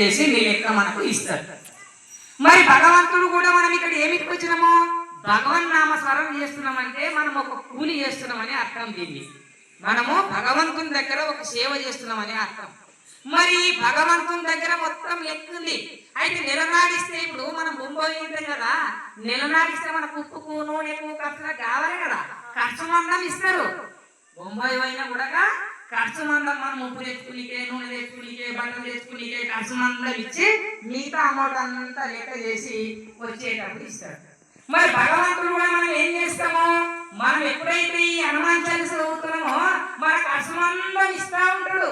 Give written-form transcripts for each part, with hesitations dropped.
చేసి నీ లెక్క మనకు ఇస్తాడు. మరి భగవంతుడు కూడా మనం ఇక్కడ ఏమిటి వచ్చినామో భగవన్ నామ స్మరణ చేస్తున్నామంటే మనం ఒక కూలి చేస్తున్నామని అర్థం. దీన్ని మనము భగవంతుని దగ్గర ఒక సేవ చేస్తున్నామని అర్థం. మరి భగవంతుని దగ్గర మొత్తం లెక్క ఉంది. అయితే నిలనాడిస్తే ఇప్పుడు మనం బొంబాయి ఉంటాం కదా, నిలనాడిస్తే మన ఉప్పుకు నూనెకు ఖర్చులకు కావాలి కదా, ఖర్చు మందం ఇస్తారు. బొంబాయి అయినా కూడా ఖర్చు మందం మనం ఉప్పు తెచ్చుకునికే, నూనె తెచ్చుకునికే, బట్టలు తెచ్చుకునికే ఖర్చు మందం ఇచ్చి మిగతా అమౌంట్ అంతా లెక్క చేసి వచ్చేటప్పుడు ఇస్తాడు. మరి భగవంతుడు కూడా మనం ఏం చేస్తామో, మనం ఎప్పుడైతే ఈ హనుమాన్ చాలీసా చదువుతున్నామో మన ఖర్చు మందం ఇస్తా ఉంటాడు.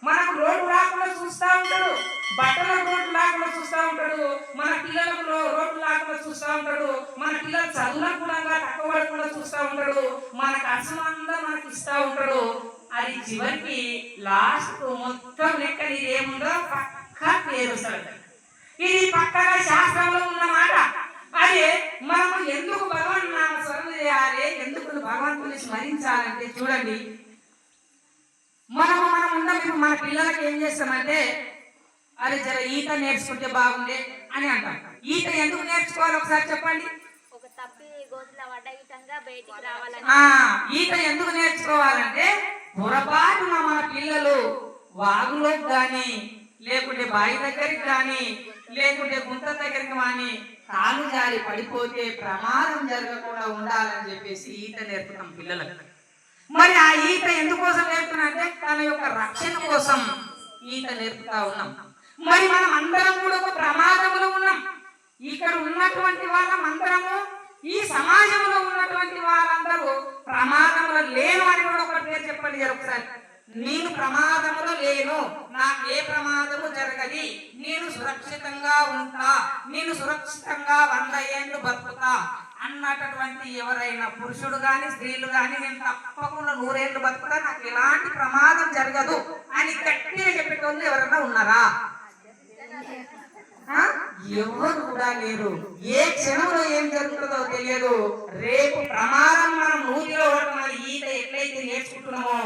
మనకు రోడ్డు రాకుండా చూస్తూ ఉంటాడు, బట్టలకు రోడ్డు రాకుండా చూస్తూ ఉంటాడు, మన పిల్లలకు రోడ్డు రాకుండా చూస్తూ ఉంటాడు, మన పిల్లల చదువులకు కూడా తక్కువ పడకుండా చూస్తూ ఉంటాడు, మన ఖర్చు అంతా మనకి ఇస్తూ ఉంటాడు. అది చివరికి లాస్ట్ మొత్తం లెక్క ఇది ఏముందో పక్కా పేరుస్తాడు. ఇది పక్కగా శాస్త్రంలో ఉన్నమాట. అదే మనము ఎందుకు భగవాన్ నామ స్మరణ చేయాలి, ఎందుకు భగవంతుని స్మరించాలంటే చూడండి, మనం ఉన్నాం. ఇప్పుడు మన పిల్లలకి ఏం చేస్తామంటే అరే జర ఈత నేర్చుకుంటే బాగుండే అని అంటాం. ఈత ఎందుకు నేర్చుకోవాలి ఒకసారి చెప్పండి. ఈత ఎందుకు నేర్చుకోవాలంటే పొరపాటున మన పిల్లలు వాగులోకి కానీ లేకుంటే బావి దగ్గరికి కానీ లేకుంటే గుంత దగ్గరికి కానీ కాలు జారి పడిపోతే ప్రమాదం జరగకుండా ఉండాలని చెప్పేసి ఈత నేర్పుతాం పిల్లలకు. మరి ఆ ఈత ఎందుకోసం నేర్పుతున్నా అంటే తన యొక్క రక్షణ కోసం ఈత నేర్పుతా ఉన్నాం. మరి మనం అందరం కూడా ఒక ప్రమాదంలో ఉన్నాం. ఇక్కడ ఉన్నటువంటి వాళ్ళం అందరము ఈ సమాజంలో ఉన్నటువంటి వాళ్ళందరూ ప్రమాదంలో లేను అని కూడా ఒక పేరు చెప్పండి ఒకసారి. నేను ప్రమాదంలో లేను, నాకు ఏ ప్రమాదము జరగది, నేను సురక్షితంగా ఉంటా, నేను సురక్షితంగా 100 ఏళ్ళు బతుకుతా అన్నటువంటి ఎవరైనా పురుషుడు గాని స్త్రీలు గాని నేను తప్పకుండా 100 ఏళ్ళు బతుకుతా, నాకు ఎలాంటి ప్రమాదం జరగదు అని గట్టిగా చెప్పేటోళ్ళు ఎవరైనా ఉన్నారా? ఎవరు కూడా లేరు. ఏ క్షణంలో ఏం జరుగుతుందో తెలియదు. రేపు ప్రమాదం మనం నూతిలో మన ఈత ఎట్లయితే నేర్చుకుంటున్నామో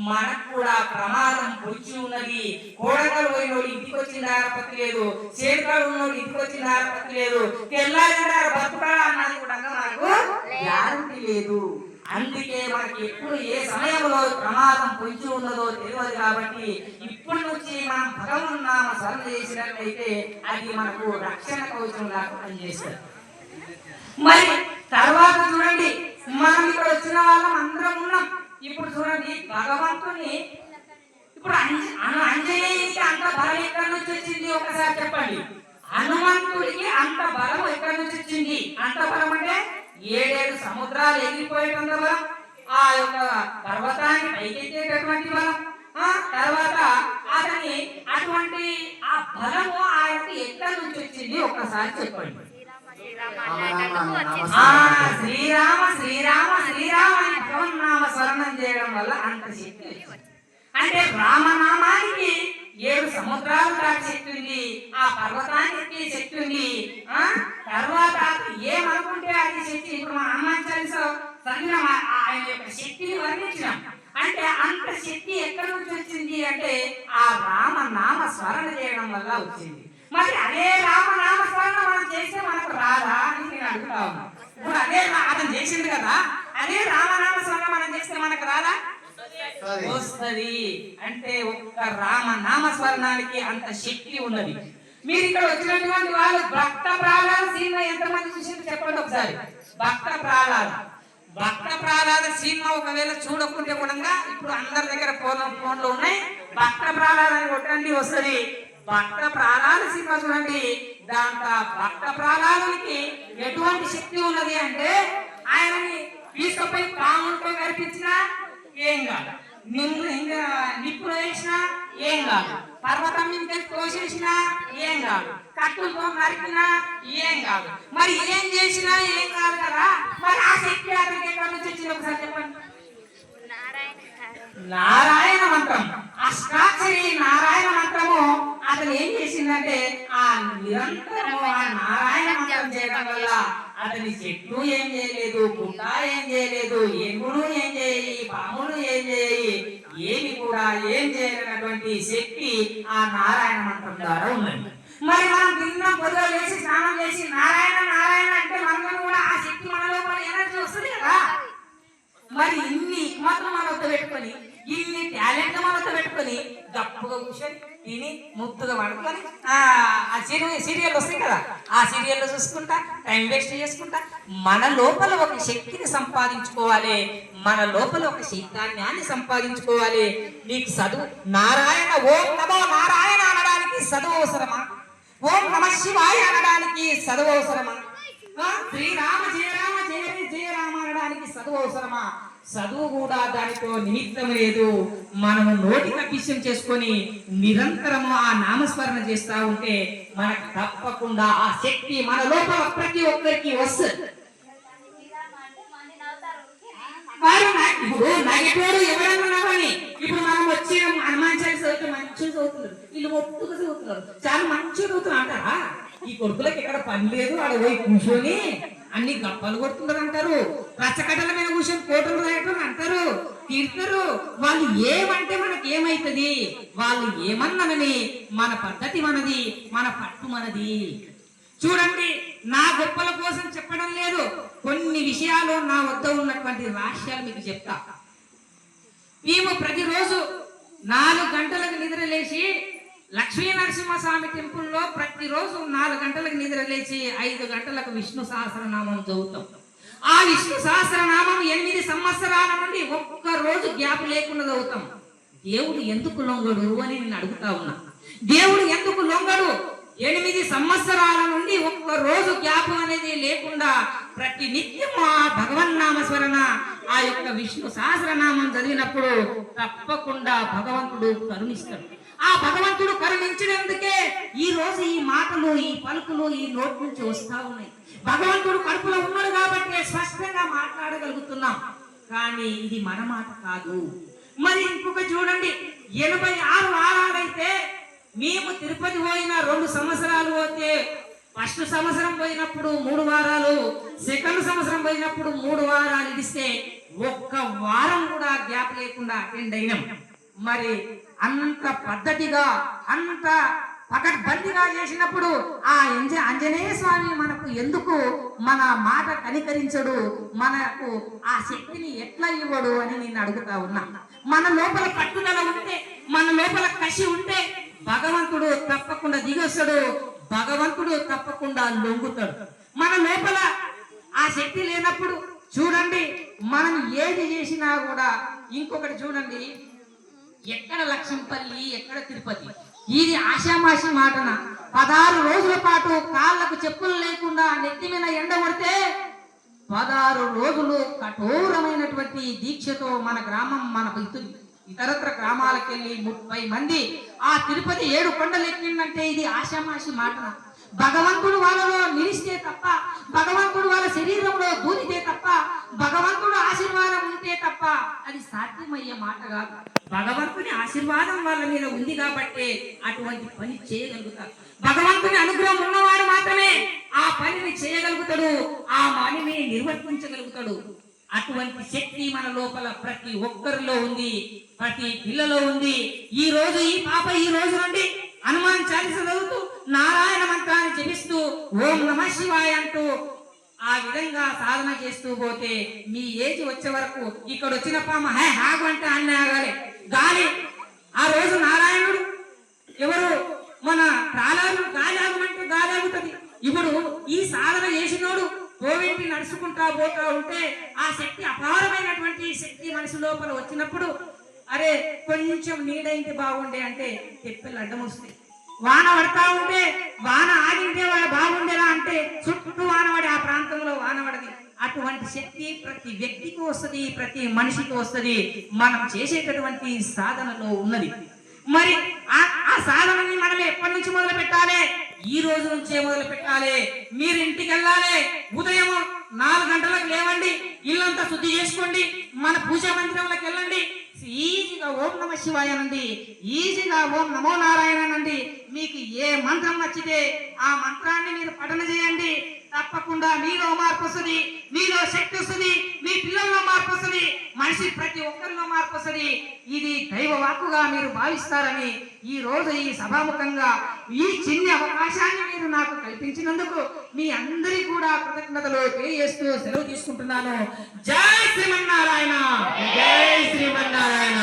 మనకు కూడా ప్రమాదం పొచ్చి ఉన్నది. కోడకలు పోయినోడు ఇంటికి వచ్చిన ఆరపత్తి లేదు, చేతికాడు ఉన్నోడు ఇంటికి వచ్చిన ఆరపత్తి లేదు, తెల్లారి బతుకాడా అన్నది కూడా మనకు గ్యారంటీ లేదు. అందుకే మనకి ఎప్పుడు ఏ సమయంలో ప్రమాదం పొంచి ఉన్నదో తెలియదు. కాబట్టి ఇప్పటి నుంచి మనం భగవన్ నామ స్మరణ చేసినట్లయితే అది మనకు రక్షణ కవచం లాగా పనిచేస్తుంది. మరి తర్వాత చూడండి, మనం ఇక్కడ వచ్చిన వాళ్ళం అందరం ఉన్నాం. ఇప్పుడు చూడండి భగవంతుని ఇప్పుడు అంజనేయునికి అంత బలం ఎక్కడి నుంచి వచ్చింది ఒకసారి చెప్పండి. హనుమంతుడికి అంత బలం ఎక్కడి నుంచి వచ్చింది? అంత బలం అంటే 7 సముద్రాలు ఎగిరిపోయేటంత బలం, ఆ యొక్క పర్వతాన్ని పైకెత్తేటటువంటి బలం, తర్వాత అతని అటువంటి ఆ బలము ఆయనకి ఎక్కడి నుంచి వచ్చింది ఒక్కసారి చెప్పండి. శ్రీరామ శ్రీరామ శ్రీరామ అని భగవన్నామ స్మరణం చేయడం వల్ల అంత శక్తి వచ్చింది. అంటే రామనామానికి 7 సముద్రాలు దాటి శక్తి ఉంది, ఆ పర్వతానికి శక్తి ఉంది, తర్వాత ఏమనుకుంటే అది శక్తి. ఇప్పుడు మన హనుమాన్ చాలీసా చదివిన ఆయన యొక్క శక్తిని వర్ణించినాం. అంటే అంత శక్తి ఎక్కడి నుంచి వచ్చింది అంటే ఆ రామనామ స్మరణ చేయడం వల్ల వచ్చింది. మరి అదే రామనామ స్మరణ మనం చేస్తే మనకు రాదా అని నేను అడుగుతా ఉన్నాను. ఇప్పుడు అదే అతను చేసింది కదా, అదే రామనామ స్మరణ మనం చేస్తే మనకు రాదా? వస్తుంది. అంటే ఒక్క రామనామ స్మరణానికి అంత శక్తి ఉన్నది. మీరు ఇక్కడ వచ్చినటువంటి వాళ్ళు భక్త ప్రహ్లాద సినిమా ఎంతమంది చూసింది చెప్పండి ఒకసారి. భక్త ప్రహ్లాద సినిమా ఒకవేళ చూడకుంటే కూడా ఇప్పుడు అందరి దగ్గర ఫోన్లు ఉన్నాయి. భక్త ప్రహ్లాద అని కొట్టండి వస్తుంది. భక్త ప్రహ్లాద సినిమా చూడండి. దాంట్లో భక్త ప్రహ్లాదునికి ఎటువంటి శక్తి ఉన్నది అంటే ఆయనని తీసుకుపోయి పాములతో కనిపించినా ఏం కాదు, నిప్పులు వేసినా ఏం కాదు, పర్వతం మీద తోసేసినా ఏం కాదు, కట్టులతో నరికినా ఏం కాదు. మరి ఏం చేసినా ఏం కాదు కదా. మరి ఆ శక్తి అతనికి ఎక్కడి నుంచి వచ్చింది ఒకసారి చెప్పండి. నారాయణ మంత్రం, అష్టాక్షరి నారాయణ మంత్రము అతను ఏం చేసిందంటే ఆ నిరంతరము ఆ నారాయణ మంత్రం చేయడం వల్ల అతని చెట్టు ఏం చేయలేదు, పుట్ట ఏం చేయలేదు, ఎగుడు ఏం చేయి, పాములు ఏం చేయి, ఏమి కూడా ఏం చేయలేనటువంటి శక్తి ఆ నారాయణ మంత్రం ద్వారా ఉన్నది. మరి మనం తిన్నాం, పొద్దుగా లేచి స్నానం చేసి నారాయణ నారాయణ అంటే మనలో కూడా ఆ శక్తి మనలో ఎనర్జీ వస్తుంది కదా. మరి ఇన్ని మాత్రం మనతో పెట్టుకొని, ఇన్ని టాలెంట్ మనతో పెట్టుకొని గప్పుగా కూర్చొని తిని ముద్దుగా పడుకొని ఆ సీరియల్ వస్తాయి కదా, ఆ సీరియల్లో చూసుకుంటా టైం వేస్ట్ చేసుకుంటా మన లోపల ఒక శక్తిని సంపాదించుకోవాలి, మన లోపల ఒక చైతన్యాన్ని సంపాదించుకోవాలి. నీకు చదువు నారాయణ ఓం నమో నారాయణ అనడానికి చదువు అవసరమా? ఓం నమ శివాయ అనడానికి చదువు అవసరమా? శ్రీరామ జయ రామ జయ జయ రామ అనడానికి చదువు అవసరమా? చదువు కూడా దానితో నిమిత్తం లేదు. మనము నోటి కపిష్యం చేసుకొని నిరంతరము ఆ నామస్మరణ చేస్తా ఉంటే మనకు తప్పకుండా ఆ శక్తి మన లోపల ప్రతి ఒక్కరికి వస్తుంది. ఇప్పుడు నగటోడు ఎవరన్నామని ఇప్పుడు మనం వచ్చి హనుమాన్ చాలీసా చదివితే మంచిగా చదువుతున్నారు, వీళ్ళు మొత్తుగా చదువుతున్నారు, చాలా మంచిగా చదువుతున్నారు అంటారా? ఈ కొడుకులకి ఎక్కడ పని లేదు, ఆడ పోయి కూర్చొని అన్ని గప్పలు కొడుతున్నారు అంటారు, రచ్చకట్టల మీద కూర్చొని కోటలు రాయటం అంటారు, తీరుతారు. వాళ్ళు ఏమంటే మనకి ఏమైతుంది? వాళ్ళు ఏమన్నానని మన పద్ధతి మనది, మన పట్టు మనది. చూడండి, నా గొప్పల కోసం చెప్పడం లేదు, కొన్ని విషయాలు నా వద్ద ఉన్నటువంటి రహస్యాలు మీకు చెప్తా. మేము ప్రతిరోజు 4 గంటలకు నిద్రలేసి లక్ష్మీ నరసింహస్వామి టెంపుల్లో ప్రతిరోజు 4 గంటలకు నిద్రలేసి 5 గంటలకు విష్ణు సహస్రనామం చదువుతాం. ఆ విష్ణు సహస్రనామం 8 సంవత్సరాల నుండి ఒక్క రోజు గ్యాప్ లేకుండా చదువుతాం. దేవుడు ఎందుకు లొంగడు అని నేను అడుగుతా ఉన్నా. దేవుడు ఎందుకు లొంగడు? 8 సంవత్సరాల నుండి ఒక్క రోజు గ్యాప్ అనేది లేకుండా ప్రతి నిత్యం ఆ భగవన్నామస్మరణ, ఆ యొక్క విష్ణు సహస్రనామం చదివినప్పుడు తప్పకుండా భగవంతుడు కరుణిస్తాడు. ఆ భగవంతుడు కరుణించినందుకే ఈ రోజు ఈ మాటలు, ఈ పలుకులు ఈ నోటి నుంచి వస్తా ఉన్నాయి. భగవంతుడు కడుపులో ఉన్నాడు కాబట్టి స్పష్టంగా మాట్లాడగలుగుతున్నాం. కానీ ఇది మన మాట కాదు. మరి ఇంకొక చూడండి, 86 వారాలైతే మేము తిరుపతి పోయిన 2 సంవత్సరాలు పోతే, ఫస్ట్ సంవత్సరం పోయినప్పుడు 3 వారాలు, సెకండ్ సంవత్సరం పోయినప్పుడు 3 వారాలు ఇస్తే ఒక్క వారం కూడా గ్యాప్ లేకుండా అటెండ్ అయినాం. మరి అంత పద్ధతిగా అంత పకడ్బందీగా చేసినప్పుడు ఆ ఆంజనేయ స్వామి మనకు ఎందుకు మన మాట కనికరించడు, మనకు ఆ శక్తిని ఎట్లా ఇవ్వడు అని నేను అడుగుతా ఉన్నా. మన లోపల పట్టుదల ఉంటే, మన లోపల కసి ఉంటే భగవంతుడు తప్పకుండా దిగొస్తాడు, భగవంతుడు తప్పకుండా లొంగుతాడు. మన లోపల ఆ శక్తి లేనప్పుడు చూడండి, మనం ఏది చేసినా కూడా. ఇంకొకటి చూడండి, ఎక్కడ లక్ష్మీపల్లి, ఎక్కడ తిరుపతి, ఇది ఆషామాషి మాటన 16 రోజుల పాటు కాళ్ళకు చెప్పులు లేకుండా నెత్తి మీద ఎండ కొడితే 16 రోజులు కఠోరమైనటువంటి దీక్షతో మన గ్రామం, మన ఇతరత్ర గ్రామాలకు వెళ్ళి 30 మంది ఆ తిరుపతి 7 కొండలు ఎక్కిందంటే ఇది ఆషామాషి మాటన. భగవంతుడు వాళ్ళలో నిలిస్తే తప్ప, భగవంతుడు వాళ్ళ శరీరంలో దూరితే తప్ప, భగవంతుడు ఆశీర్వాదం ఉంటే తప్ప అది సాధ్యమయ్యే మాట కాదు. భగవంతుని ఆశీర్వాదం వాళ్ళ మీద ఉంది కాబట్టి అటువంటి పని చేయగలుగుతారు. భగవంతుని అనుగ్రహం ఉన్నవాడు మాత్రమే ఆ పనిని చేయగలుగుతాడు, ఆ పనిని నిర్వర్తించగలుగుతాడు. అటువంటి శక్తి మన లోపల ప్రతి ఒక్కరిలో ఉంది, ప్రతి పిల్లలో ఉంది. ఈ రోజు ఈ పాప ఈ రోజు నుండి హనుమాన్ చాలీసా చదువుతూ నారాయణ మంత్రాన్ని జపిస్తూ ఓం నమః శివాయ అంటూ ఆ విధంగా సాధన చేస్తూ పోతే మీ ఏజ్ వచ్చే వరకు ఇక్కడ వచ్చిన పామ హాగు అంటే అన్నీ ఆగాలి, గాలి. ఆ రోజు నారాయణుడు ఎవరు మన గాలి ఆగమంటే గాలి ఆగుతుంది. ఇప్పుడు ఈ సాధన చేసినోడు కోవింటి నడుచుకుంటా పోతా ఉంటే ఆ శక్తి, అపారమైనటువంటి శక్తి మనిషి లోపల వచ్చినప్పుడు అరే కొంచెం నీడైంటే బాగుండే అంటే తెప్పలు అడ్డం వస్తాయి. వాన పడతా ఉంటే వాన ఆగింటే బాగుండేలా అంటే చుట్టూ వానపడి ఆ ప్రాంతంలో వానపడది. అటువంటి శక్తి ప్రతి వ్యక్తికి వస్తుంది, ప్రతి మనిషికి వస్తుంది. మనం చేసేటటువంటి సాధనలో ఉన్నది. మరి ఆ సాధనని మనం ఎప్పటి నుంచి మొదలు పెట్టాలి? ఈ రోజు నుంచే మొదలు పెట్టాలి. మీరు ఇంటికి వెళ్ళాలి, ఉదయం 4 గంటలకు లేవండి, ఇల్లంతా శుద్ధి చేసుకోండి, మన పూజా మందిరంలోకి వెళ్ళండి, ఈజీగా ఓం నమ శివాయ అనండి, ఈజీగా ఓం నమో నారాయణ అనండి. మీకు ఏ మంత్రం నచ్చితే ఆ మంత్రాన్ని మీరు పఠన చేయండి. తప్పకుండా మీలో మార్పు వస్తుంది, మీలో శక్తి వస్తుంది, మీ పిల్లల్లో మార్పు వస్తుంది, మనిషి ప్రతి ఒక్కరిలో మార్పు వస్తుంది. ఇది దైవ వాక్కుగా మీరు భావిస్తారని ఈ రోజు ఈ సభాముఖంగా ఈ చిన్న అవకాశాన్ని మీరు నాకు కల్పించినందుకు మీ అందరికీ కూడా కృతజ్ఞతలు తెలియజేస్తూ సెలవు తీసుకుంటున్నాను. జై శ్రీమన్నారాయణ. జై శ్రీమన్నారాయణ.